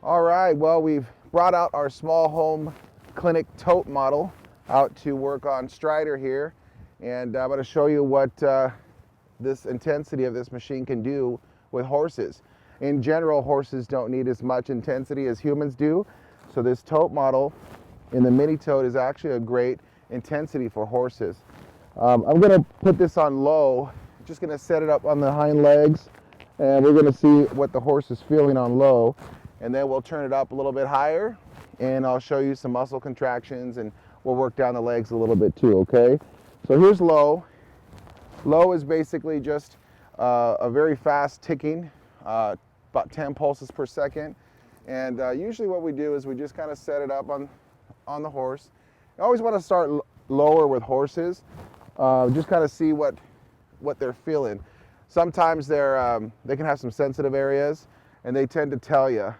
All right, well, we've brought out our small home clinic tote model out to work on Strider here, and I'm going to show you what this intensity of this machine can do with horses. In general, horses don't need as much intensity as humans do, so this tote model in the mini tote is actually a great intensity for horses. I'm going to put this on low, just going to set it up on the hind legs, and we're going to see what the horse is feeling on low, and then we'll turn it up a little bit higher, and I'll show you some muscle contractions, and we'll work down the legs a little bit too, okay? So here's low. Low is basically just a very fast ticking, about 10 pulses per second, and usually what we do is we just kind of set it up on the horse. You always want to start lower with horses, just kind of see what they're feeling. Sometimes they can have some sensitive areas, and they tend to tell you.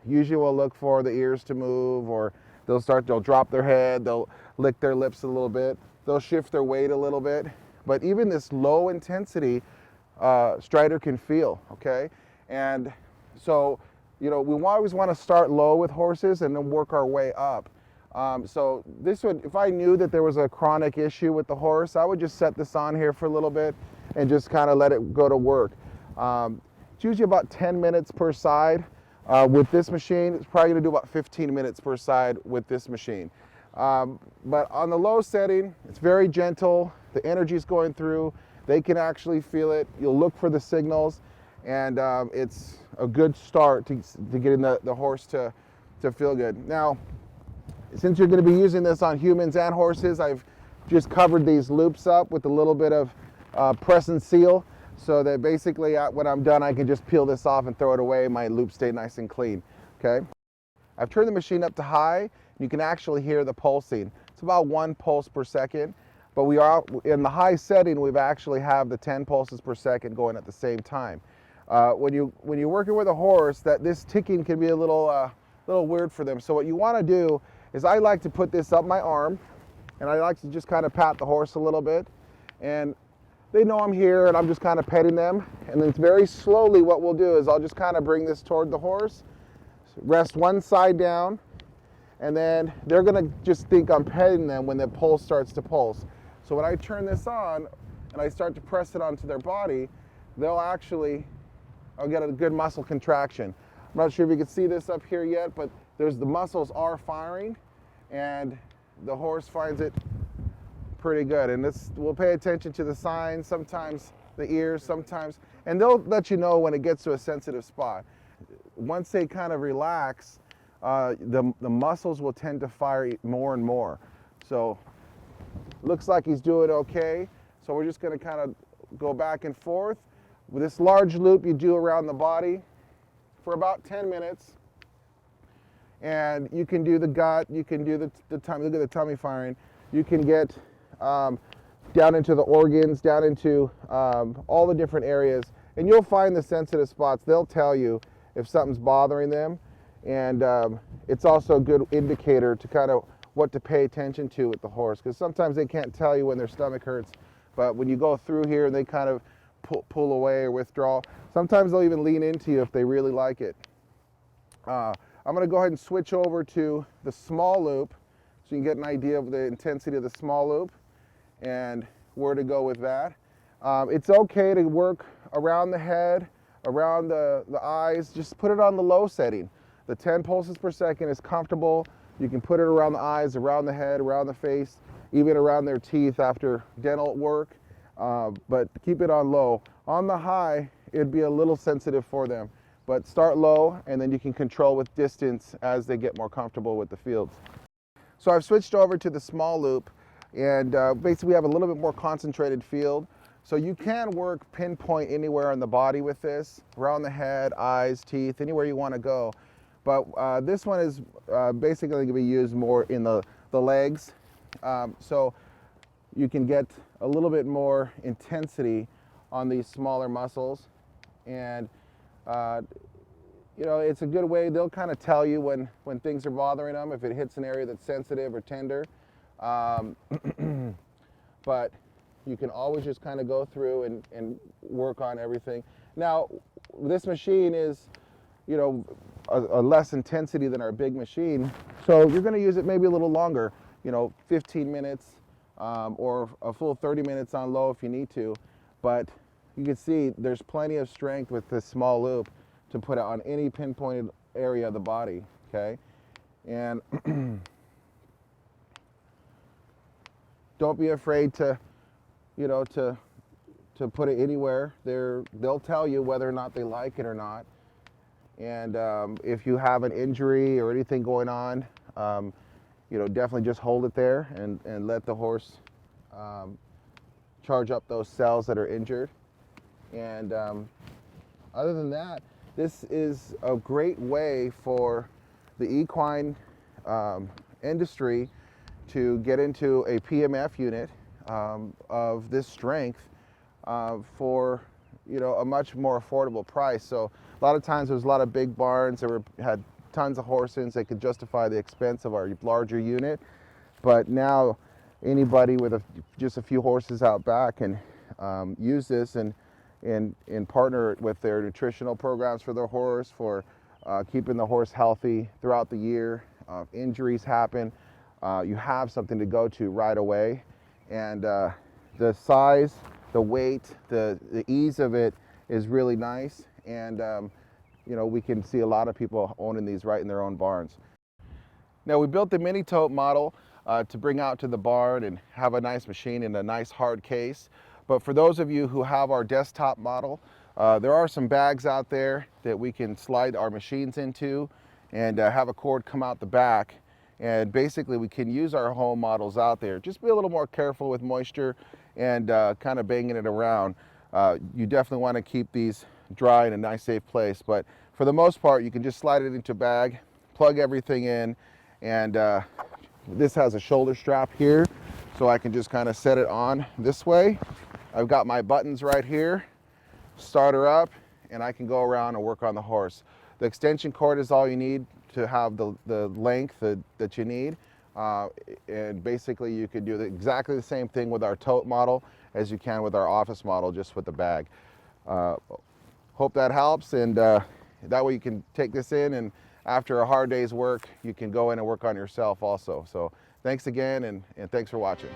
Usually we'll look for the ears to move, or they'll drop their head, they'll lick their lips a little bit, they'll shift their weight a little bit. But even this low intensity, Strider can feel, okay? And so, you know, we always want to start low with horses and then work our way up. So this would, if I knew that there was a chronic issue with the horse, I would just set this on here for a little bit and just kind of let it go to work. It's usually about 10 minutes per side. With this machine, it's probably going to do about 15 minutes per side with this machine. But on the low setting, it's very gentle. The energy's going through. They can actually feel it. You'll look for the signals, and it's a good start to getting the horse to feel good. Now, since you're going to be using this on humans and horses, I've just covered these loops up with a little bit of press and seal, so that basically when I'm done, I can just peel this off and throw it away. My loops stay nice and clean, okay? I've turned the machine up to high. You can actually hear the pulsing. It's about 1 pulse per second, but we are in the high setting. We've actually have the 10 pulses per second going at the same time. When you're working with a horse, this ticking can be a little weird for them. So what you want to do is, I like to put this up my arm, and I like to just kind of pat the horse a little bit, and they know I'm here, and I'm just kind of petting them. And then very slowly what we'll do is I'll just kind of bring this toward the horse, rest one side down, and then they're going to just think I'm petting them when the pulse starts to pulse. So when I turn this on and I start to press it onto their body, I'll get a good muscle contraction. I'm not sure if you can see this up here yet, but the muscles are firing, and the horse finds it pretty good. And we'll pay attention to the signs, sometimes the ears, sometimes, and they'll let you know when it gets to a sensitive spot. Once they kind of relax, the muscles will tend to fire more and more. So looks like he's doing okay. So we're just going to kind of go back and forth. With this large loop you do around the body for about 10 minutes. And you can do the gut, you can do the tummy, look at the tummy firing. You can get down into the organs, down into all the different areas. And you'll find the sensitive spots. They'll tell you if something's bothering them. And it's also a good indicator to kind of what to pay attention to with the horse, because sometimes they can't tell you when their stomach hurts, but when you go through here and they kind of pull away or withdraw, sometimes they'll even lean into you if they really like it. I'm going to go ahead and switch over to the small loop so you can get an idea of the intensity of the small loop and where to go with that. It's okay to work around the head, around the eyes. Just put it on the low setting. The 10 pulses per second is comfortable. You can put it around the eyes, around the head, around the face, even around their teeth after dental work, but keep it on low. On the high, it'd be a little sensitive for them, but start low, and then you can control with distance as they get more comfortable with the fields. So I've switched over to the small loop, and basically we have a little bit more concentrated field. So you can work pinpoint anywhere on the body with this, around the head, eyes, teeth, anywhere you want to go. But this one is basically going to be used more in the legs. So you can get a little bit more intensity on these smaller muscles. And you know, it's a good way. They'll kind of tell you when things are bothering them, if it hits an area that's sensitive or tender. But you can always just kind of go through and work on everything. Now, this machine is you know, a less intensity than our big machine. So you're going to use it maybe a little longer, you know, 15 minutes or a full 30 minutes on low if you need to. But you can see there's plenty of strength with this small loop to put it on any pinpointed area of the body, okay? And don't be afraid to, you know, to put it anywhere. They'll tell you whether or not they like it or not. And if you have an injury or anything going on, you know, definitely just hold it there and let the horse charge up those cells that are injured. And other than that, this is a great way for the equine industry to get into a PMF unit of this strength for, you know, a much more affordable price. So a lot of times there's a lot of big barns that had tons of horses that could justify the expense of our larger unit, but now anybody with just a few horses out back can use this and partner with their nutritional programs for their horse, for keeping the horse healthy throughout the year. Injuries happen, you have something to go to right away. And the size, the weight, the ease of it is really nice. And you know, we can see a lot of people owning these right in their own barns. Now, we built the mini tote model to bring out to the barn and have a nice machine in a nice hard case. But for those of you who have our desktop model, there are some bags out there that we can slide our machines into and have a cord come out the back. And basically we can use our home models out there. Just be a little more careful with moisture and kind of banging it around. You definitely want to keep these dry in a nice safe place, but for the most part you can just slide it into a bag, plug everything in, and this has a shoulder strap here, so I can just kind of set it on this way. I've got my buttons right here, start her up, and I can go around and work on the horse. The extension cord is all you need to have the length that you need. And basically you can do exactly the same thing with our tote model as you can with our office model, just with the bag. Hope that helps, and that way you can take this in, and after a hard day's work, you can go in and work on yourself also. So thanks again, and thanks for watching.